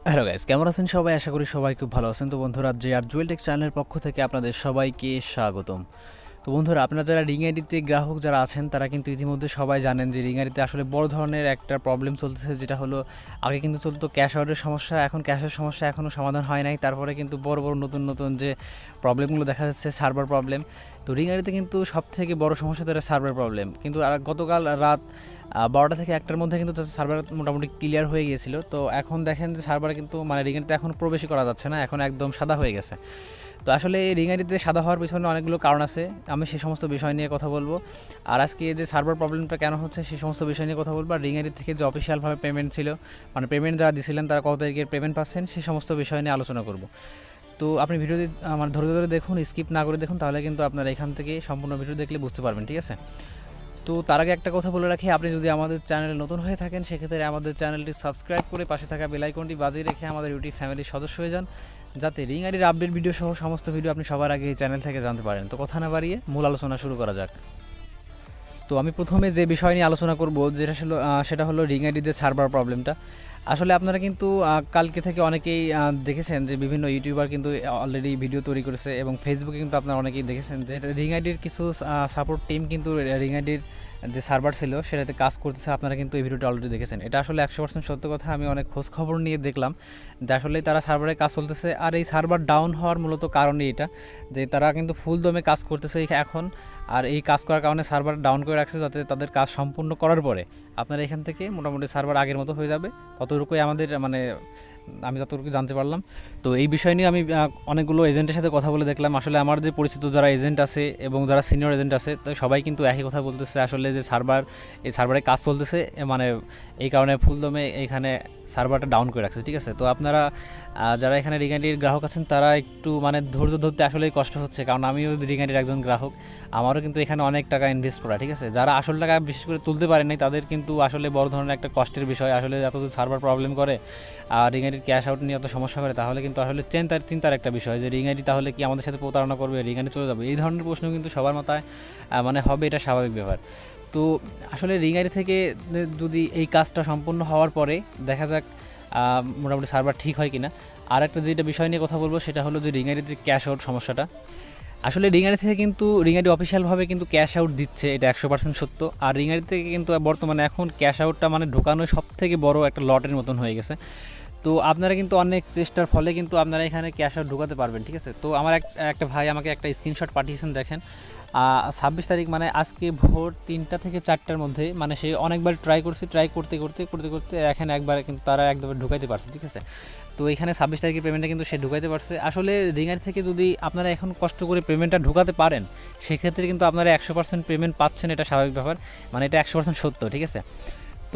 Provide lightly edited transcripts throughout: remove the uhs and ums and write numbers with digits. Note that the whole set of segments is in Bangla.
হ্যালো গাইস, কেমন আছেন সবাই? আশা করি সবাই খুব ভালো আছেন। তো বন্ধুরা, জুয়েল টেক চ্যানেলের পক্ষ থেকে আপনাদের সবাইকে স্বাগতম। তো বন্ধুরা, আপনারা যারা রিং আইডিতে গ্রাহক যারা আছেন তারা কিন্তু ইতিমধ্যে সবাই জানেন যে রিং আইডিতে আসলে বড় ধরনের একটা প্রবলেম চলতেছে, যেটা হলো আগে কিন্তু চলতো ক্যাশ আউটের সমস্যা, এখন ক্যাশের সমস্যা এখনও সমাধান হয় নাই। তারপরে কিন্তু বড় বড় নতুন নতুন যে প্রবলেমগুলো দেখা যাচ্ছে, সার্ভার প্রবলেম। তো রিং আইডিতে কিন্তু সবথেকে বড় সমস্যা তো সার্ভার প্রবলেম। কিন্তু গতকাল রাত 12টা থেকে 1টার মধ্যে কিন্তু সার্ভার মোটামুটি ক্লিয়ার হয়ে গিয়েছিল। তো এখন দেখেন যে সার্ভারে কিন্তু মানে রিং আইডিতে এখন প্রবেশই করা যাচ্ছে না, এখন একদম সাদা হয়ে গেছে। তো আসলে এই রিং আইডিতে সাদা হওয়ার পিছনে অনেকগুলো কারণ আছে, আমি সেই সমস্ত বিষয় নিয়ে কথা বলবো। আর আজকে যে সার্ভার প্রবলেমটা কেন হচ্ছে সেই সমস্ত বিষয় নিয়ে কথা বলবো। আর রিং আইডি থেকে যে অফিসিয়ালভাবে পেমেন্ট ছিল, মানে পেমেন্ট যারা দিয়েছিলেন তারা কত তারিখের পেমেন্ট পাচ্ছেন সেই সমস্ত বিষয় নিয়ে আলোচনা করব। তো আপনি ভিডিওটি আমার ধরে ধরে দেখুন, স্কিপ না করে দেখুন, তাহলে কিন্তু আপনারা এখান থেকে সম্পূর্ণ ভিডিও দেখলে বুঝতে পারবেন, ঠিক আছে? তো তার আগে একটা কথা বলে রাখি, আপনি যদি আমাদের চ্যানেলে নতুন হয়ে থাকেন সেক্ষেত্রে আমাদের চ্যানেলটি সাবস্ক্রাইব করে পাশে থাকা বেল আইকনটি বাজিয়ে রেখে আমাদের ইউটিউব ফ্যামিলির সদস্য হয়ে যান, যাতে রিং আইডির আপডেট ভিডিও সহ সমস্ত ভিডিও আপনি সবার আগে এই চ্যানেল থেকে জানতে পারেন। তো কথা না বাড়িয়ে মূল আলোচনা শুরু করা যাক। তো আমি প্রথমে যে বিষয় নিয়ে আলোচনা করব সেটা হলো রিং আইডির যে সার্ভার প্রবলেমটা। আসলে আপনারা কিন্তু কালকে থেকে অনেকেই দেখেছেন যে বিভিন্ন ইউটিউবার কিন্তু অলরেডি ভিডিও তৈরি করেছে, এবং ফেসবুকে কিন্তু আপনারা অনেকেই দেখেছেন যে রিং আইডির কিছু সাপোর্ট টিম কিন্তু রিং আইডির যে সার্ভার ছিল সেটাতে কাজ করতেছে। আপনারা কিন্তু এই ভিডিওটা অলরেডি দেখেছেন, এটা আসলে 100% সত্য কথা। আমি অনেক খোঁজ খবর নিয়ে দেখলাম যে আসলে তারা সার্ভারে কাজ চলতেছে, আর এই সার্ভার ডাউন হওয়ার মূলত কারণই এটা, যে তারা কিন্তু ফুল দমে কাজ করতেছে এখন। আর এই কাজ করার কারণে সার্ভার ডাউন করে রাখছে, যাতে তাদের কাজ সম্পূর্ণ করার পরে আপনারা এখান থেকে মোটামুটি সার্ভার আগের মতো হয়ে যাবে। ততটুকুই আমাদের মানে আমি যতটুকু জানতে পারলাম। তো এই বিষয় নিয়ে আমি অনেকগুলো এজেন্টের সাথে কথা বলে দেখলাম। আসলে আমার যে পরিচিত যারা এজেন্ট আছে এবং যারা সিনিয়র এজেন্ট আছে, তো সবাই কিন্তু একই কথা বলতেছে, আসলে যে এই সার্ভারে কাজ চলতেছে, মানে এই কারণে ফুলদমে এইখানে সার্ভারটা ডাউন করে রাখছে, ঠিক আছে? তো আপনারা যারা এখানে রিং আইডির গ্রাহক আছেন তারা একটু মানে ধৈর্য ধরতে আসলেই কষ্ট হচ্ছে, কারণ আমিও রিং আইডির একজন গ্রাহক, আমারও কিন্তু এখানে অনেক টাকা ইনভেস্ট করা, ঠিক আছে? যারা আসল টাকা বিশেষ করে তুলতে পারেন নাই তাদের কিন্তু আসলে বড় ধরনের একটা কষ্টের বিষয়। আসলে এত যদি সার্ভার প্রবলেম করে আর রিং আইডির ক্যাশ আউট নিয়ে এত সমস্যা করে, তাহলে কিন্তু আসলে চিন্তার একটা বিষয় যে রিং আইডি তাহলে কি আমাদের সাথে প্রতারণা করবে, রিং আইডি চলে যাবে, এই ধরনের প্রশ্ন কিন্তু সবার মাথায় মানে হবে, এটা স্বাভাবিক ব্যাপার। তো আসলে রিং আইডি থেকে যদি এই কাজটা সম্পূর্ণ হওয়ার পরে দেখা যাক মোটামুটি সার্ভার ঠিক হয় কিনা। আর একটা যেটা বিষয় নিয়ে কথা বলবো সেটা হলো যে রিং আইডির যে ক্যাশ আউট সমস্যাটা। আসলে রিং আইডি থেকে কিন্তু রিং আইডি অফিসিয়ালভাবে কিন্তু ক্যাশ আউট দিচ্ছে, এটা 100% সত্য। আর রিং আইডি থেকে কিন্তু বর্তমানে এখন ক্যাশ আউটটা মানে ঢোকানো সব থেকে বড় একটা লটের মতন হয়ে গেছে। তো আপনারা কিন্তু অনেক চেষ্টার ফলে কিন্তু আপনারা এখানে ক্যাশ আউট ঢোকাতে পারবেন, ঠিক আছে? তো আমার একটা ভাই আমাকে একটা স্ক্রিনশট পাঠিয়েছেন, দেখেন 26 তারিখ মানে আজকে ভোর 3টা থেকে 4টার মধ্যে, মানে সে অনেকবার ট্রাই করতে এখানে একবার কিন্তু তারা একবার ঢুকাইতে পারছে, ঠিক আছে? তো এখানে 26 তারিখের পেমেন্টটা কিন্তু সে ঢুকাইতে পারছে। আসলে রিঙার থেকে যদি আপনারা এখন কষ্ট করে পেমেন্টটা ঢুকাতে পারেন সেক্ষেত্রে কিন্তু আপনারা 100% পেমেন্ট পাচ্ছেন, এটা স্বাভাবিক ব্যাপার, মানে এটা 100% সত্য, ঠিক আছে?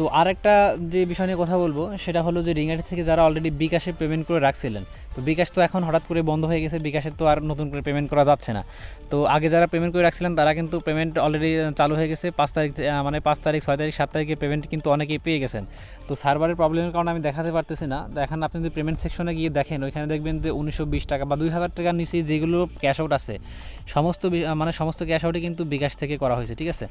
তো আরেকটা যে বিষয় নিয়ে কথা বলবো সেটা হলো যে রিং আইডি থেকে যারা অলরেডি বিকাশে পেমেন্ট করে রাখছিলেন, তো বিকাশ তো এখন হঠাৎ করে বন্ধ হয়ে গেছে, বিকাশে তো আর নতুন করে পেমেন্ট করা যাচ্ছে না। তো আগে যারা পেমেন্ট করে রাখছিলেন তারা কিন্তু পেমেন্ট অলরেডি চালু হয়ে গেছে 5 তারিখ, মানে 5 তারিখ 6 তারিখ 7 তারিখে পেমেন্ট কিন্তু অনেকেই পেয়ে গেছেন। তো সার্ভারের প্রবলেমের কারণে আমি দেখাতে পারতেছি না। দেখেন আপনি যদি পেমেন্ট সেকশনে গিয়ে দেখেন, ওইখানে দেখবেন যে 1920 টাকা বা 2000 টাকার নিচে যেগুলো ক্যাশ আউট আছে সমস্ত ক্যাশ আউটই কিন্তু বিকাশ থেকে করা হয়েছে, ঠিক আছে?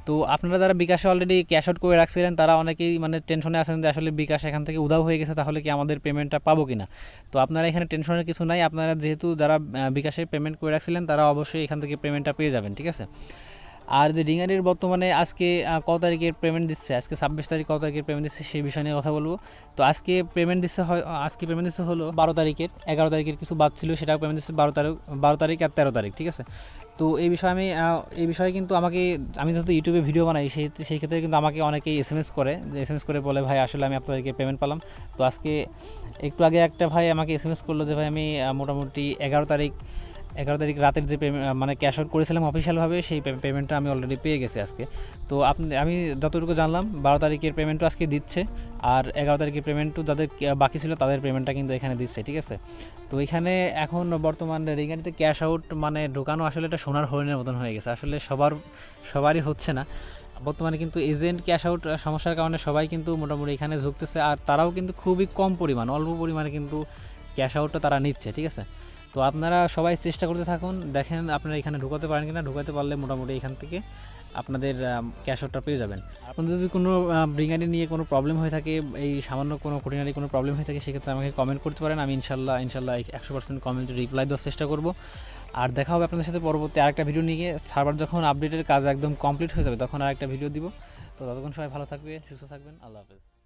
তো আপনারা যারা বিকাশে অলরেডি ক্যাশ আউট করে রাখছিলেন তারা অনেকেই মানে টেনশনে আছেন যে আসলে বিকাশ এখান থেকে উধাও হয়ে গেছে, তাহলে কি আমাদের পেমেন্টটা পাবো কিনা। তো আপনারা এখানে টেনশনের কিছু নাই, আপনারা যেহেতু যারা বিকাশে পেমেন্ট করে রাখছিলেন তারা অবশ্যই এখান থেকে পেমেন্টটা পেয়ে যাবেন, ঠিক আছে? আর যে রিঙারির বর্তমানে আজকে কত তারিখের পেমেন্ট দিচ্ছে, আজকে 26 তারিখ কত তারিখের পেমেন্ট দিচ্ছে সেই বিষয় নিয়ে কথা বলবো। তো আজকে পেমেন্ট দিচ্ছে হলো 12 তারিখের, 11 তারিখের কিছু বাদ ছিল সেটাও পেমেন্ট দিচ্ছে 12 তারিখ আর 13 তারিখ, ঠিক আছে? তো এই বিষয়ে কিন্তু আমি যেহেতু ইউটিউবে ভিডিও বানাই সেই ক্ষেত্রে কিন্তু আমাকে অনেকেই এসএমএস করে বলে ভাই আসলে আমি আপনাদেরকে পেমেন্ট পেলাম। তো আজকে একটু আগে একটা ভাই আমাকে এসএমএস করলো যে ভাই আমি মোটামুটি 11 তারিখ রাতের যে মানে ক্যাশ আউট করেছিলাম অফিসিয়ালভাবে সেই পেমেন্টটা আমি অলরেডি পেয়ে গেছি আজকে। তো আমি যতটুকু জানলাম 12 তারিখের পেমেন্টও আজকে দিচ্ছে, আর 11 তারিখের পেমেন্টও যাদের বাকি ছিল তাদের পেমেন্টটা কিন্তু এখানে দিচ্ছে, ঠিক আছে? তো এখানে এখন বর্তমান রিগারিতে ক্যাশ আউট মানে ঢোকানো আসলে এটা সোনার হরিণের মতন হয়ে গেছে, আসলে সবারই হচ্ছে না বর্তমানে। কিন্তু এজেন্ট ক্যাশ আউট সমস্যার কারণে সবাই কিন্তু মোটামুটি এখানে ঝুঁকতেছে, আর তারাও কিন্তু খুবই কম অল্প পরিমাণে কিন্তু ক্যাশ আউটটা তারা নিচ্ছে, ঠিক আছে? তো আপনারা সবাই চেষ্টা করতে থাকুন, দেখেন আপনারা এখানে ঢুকাতে পারেন কিনা, ঢুকাতে পারলে মোটামুটি এখান থেকে আপনাদের ক্যাশ আউটটা পেয়ে যাবেন। আপনাদের যদি কোনো রিং আইডি নিয়ে কোনো প্রবলেম হয়ে থাকে, এই সামান্য কোনো খুঁটিনাটি কোনো প্রবলেম হয়ে থাকে, সেক্ষেত্রে আমাকে কমেন্ট করতে পারেন। আমি ইনশাল্লাহ 100% কমেন্টে রিপ্লাই দেওয়ার চেষ্টা করব। আর দেখা হবে আপনাদের সাথে পরবর্তী আরেকটা ভিডিও নিয়ে। সার্ভার যখন আপডেটের কাজ একদম কমপ্লিট হয়ে যাবে তখন আরেকটা ভিডিও দিব। তো ততক্ষণ সবাই ভালো থাকবে, সুস্থ থাকবেন। আল্লাহ হাফেজ।